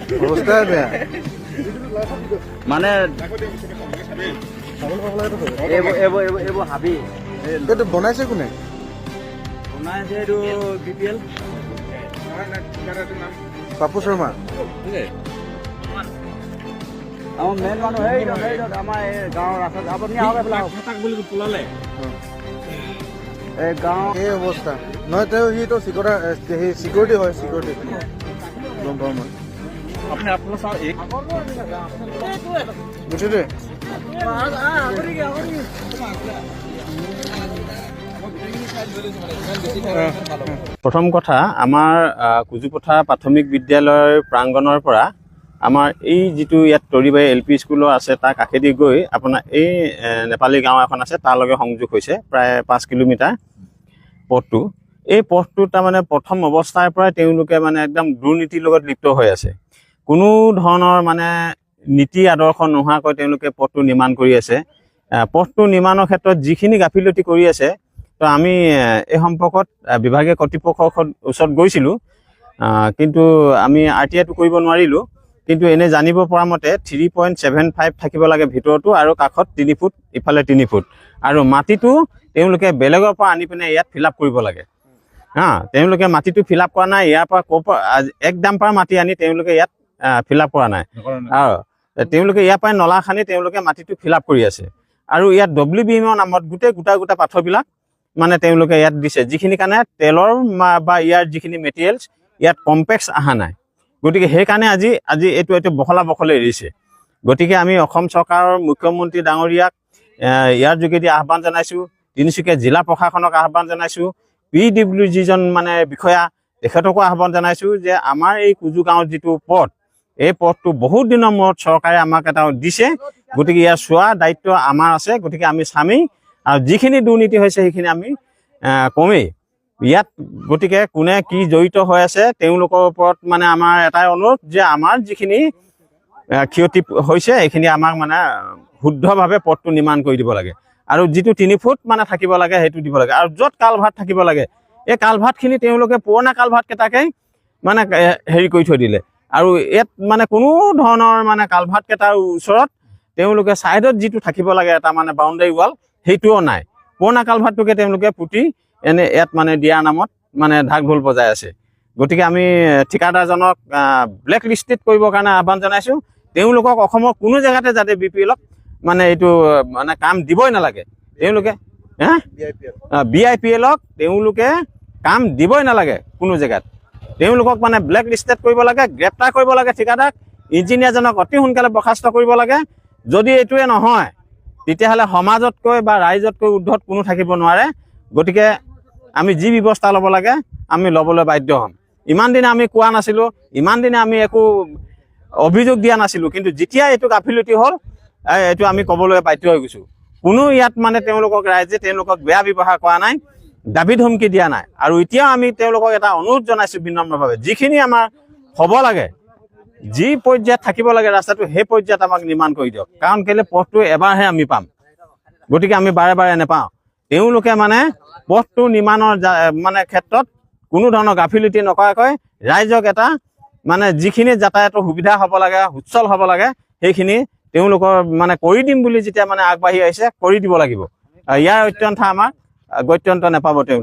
অৱস্থা বেয়া মানে এইবোৰ হাবি এইটো বনাইছে কোনে বনাইছে এইটো BPL পাপু শৰ্মা আমাৰ মেইন মানুহ আমাৰ এই গাঁৱৰ ৰাস্তাত আপুনি বুলি তোলালে এই গাঁও এই অৱস্থা নহয় তেওঁ সিটো চিকিউৰিটি হয় চিকিউৰিটি গম পাওঁ মই বুজিলে প্ৰথম কথা আমাৰ কুজুপথাৰ প্ৰাথমিক বিদ্যালয়ৰ প্ৰাংগণৰ পৰা আমাৰ এই যিটো ইয়াত তৰিবাৰী LP স্কুলৰ আছে তাৰ কাষেদি গৈ আপোনাৰ এই নেপালী গাঁও এখন আছে তাৰ লগে সংযোগ হৈছে প্ৰায় 5 কিলোমিটাৰ পথটো এই পথটো তাৰমানে প্ৰথম অৱস্থাৰ পৰাই তেওঁলোকে মানে একদম দুৰ্নীতিৰ লগত লিপ্ত হৈ আছে কোনো ধৰণৰ মানে নীতি আদৰ্শ নোহোৱাকৈ তেওঁলোকে পথটো নিৰ্মাণ কৰি আছে পথটো নিৰ্মাণৰ ক্ষেত্ৰত যিখিনি গাফিলতি কৰি আছে তো আমি এই সম্পৰ্কত বিভাগীয় কৰ্তৃপক্ষৰ ওচৰত গৈছিলোঁ কিন্তু আমি RTIটো কৰিব নোৱাৰিলোঁ কিন্তু এনে জানিব পৰা মতে 3.75 থাকিব লাগে ভিতৰতো আৰু কাষত 3 ফুট ইফালে 3 ফুট আৰু মাটিটো তেওঁলোকে বেলেগৰ পৰা আনি পিনে ইয়াত ফিল আপ কৰিব লাগে তেওঁলোকে মাটিটো ফিল আপ কৰা নাই ইয়াৰ পৰা এক ডাম্পাৰ মাটি আনি তেওঁলোকে ইয়াত ফিল আপ কৰা নাই আৰু তেওঁলোকে ইয়াৰ পৰা নলা খানি তেওঁলোকে মাটিটো ফিল আপ কৰি আছে আৰু ইয়াত WBMৰ নামত গোটেই গোটা পাথৰবিলাক মানে তেওঁলোকে ইয়াত দিছে যিখিনি কাৰণে তেলৰ বা ইয়াৰ যিখিনি মেটেৰিয়েলছ ইয়াত কমপ্লেক্স অহা নাই গতিকে সেইকাৰণে আজি এইটো বখলে এৰিছে গতিকে আমি অসম চৰকাৰৰ মুখ্যমন্ত্ৰী ডাঙৰীয়াক ইয়াৰ যোগেদি আহ্বান জনাইছোঁ তিনিচুকীয়া জিলা প্ৰশাসনক আহ্বান জনাইছোঁ PW যিজন মানে বিষয়া তেখেতকো আহ্বান জনাইছোঁ যে আমাৰ এই কুজু গাঁৱৰ যিটো পথ এই পথটো বহুত দিনৰ মূৰত চৰকাৰে আমাক এটা দিছে গতিকে ইয়াৰ চোৱা দায়িত্ব আমাৰ আছে গতিকে আমি চামেই আৰু যিখিনি দুৰ্নীতি হৈছে সেইখিনি আমি কমেই ইয়াত গতিকে কোনে কি জড়িত হৈ আছে তেওঁলোকৰ ওপৰত মানে আমাৰ এটাই অনুৰোধ যে আমাৰ যিখিনি ক্ষতি হৈছে এইখিনি আমাক মানে শুদ্ধভাৱে পথটো নিৰ্মাণ কৰি দিব লাগে আৰু যিটো 3 ফুট মানে থাকিব লাগে সেইটো দিব লাগে আৰু য'ত কালভাৰ্ট থাকিব লাগে এই কালভাৰ্টখিনি তেওঁলোকে পুৰণা কালভাৰ্টকেইটাকে মানে হেৰি কৰি থৈ দিলে আৰু ইয়াত মানে কোনো ধৰণৰ মানে কালভাৰ্টকেইটাৰ ওচৰত তেওঁলোকে ছাইডত যিটো থাকিব লাগে এটা মানে বাউণ্ডাৰী ৱাল সেইটোও নাই পুৰণা কালভাৰ্টটোকে তেওঁলোকে পুতি এনে ইয়াত মানে দিয়াৰ নামত মানে ঢাক ঢোল বজাই আছে গতিকে আমি ঠিকাদাৰজনক ব্লেক লিষ্টেড কৰিবৰ কাৰণে আহ্বান জনাইছোঁ তেওঁলোকক অসমৰ কোনো জেগাতে যাতে BPLক মানে এইটো মানে কাম দিবই নালাগে তেওঁলোকে BIPLক তেওঁলোকে কাম দিবই নালাগে কোনো জেগাত তেওঁলোকক মানে ব্লেক লিষ্টেড কৰিব লাগে গ্ৰেপ্তাৰ কৰিব লাগে ঠিকাদাৰক ইঞ্জিনিয়াৰজনক অতি সোনকালে বৰ্খাস্ত কৰিব লাগে যদি এইটোৱে নহয় তেতিয়াহ'লে সমাজতকৈ বা ৰাইজতকৈ উৰ্ধত কোনো থাকিব নোৱাৰে গতিকে আমি যি ব্যৱস্থা ল'ব লাগে আমি ল'বলৈ বাধ্য হ'ম ইমান দিনে আমি কোৱা নাছিলোঁ ইমান দিনে আমি একো অভিযোগ দিয়া নাছিলোঁ কিন্তু যেতিয়া এইটো গাফিলতি হ'ল এইটো আমি ক'বলৈ বাধ্য হৈ গৈছোঁ কোনো ইয়াত মানে ৰাইজে তেওঁলোকক বেয়া ব্যৱহাৰ কৰা নাই দাবী ধমকি দিয়া নাই আৰু এতিয়াও আমি তেওঁলোকক এটা অনুৰোধ জনাইছোঁ বিনম্ৰভাৱে যিখিনি আমাৰ হ'ব লাগে যি পৰ্যায়ত থাকিব লাগে ৰাস্তাটো সেই পৰ্যায়ত আমাক নিৰ্মাণ কৰি দিয়ক কাৰণ কেলে পথটো এবাৰহে আমি পাম গতিকে আমি বাৰে নেপাওঁ তেওঁলোকে মানে পথটো নিৰ্মাণৰ মানে ক্ষেত্ৰত কোনো ধৰণৰ গাফিলতি নকৰাকৈ ৰাইজক এটা মানে যিখিনি যাতায়াতৰ সুবিধা হ'ব লাগে সুচল হ'ব লাগে সেইখিনি তেওঁলোকৰ মানে কৰি দিম বুলি যেতিয়া মানে আগবাঢ়ি আহিছে কৰি দিব লাগিব ইয়াৰ অত্যন্ত আমাৰ গত্যন্ত নাপাব তেওঁলোক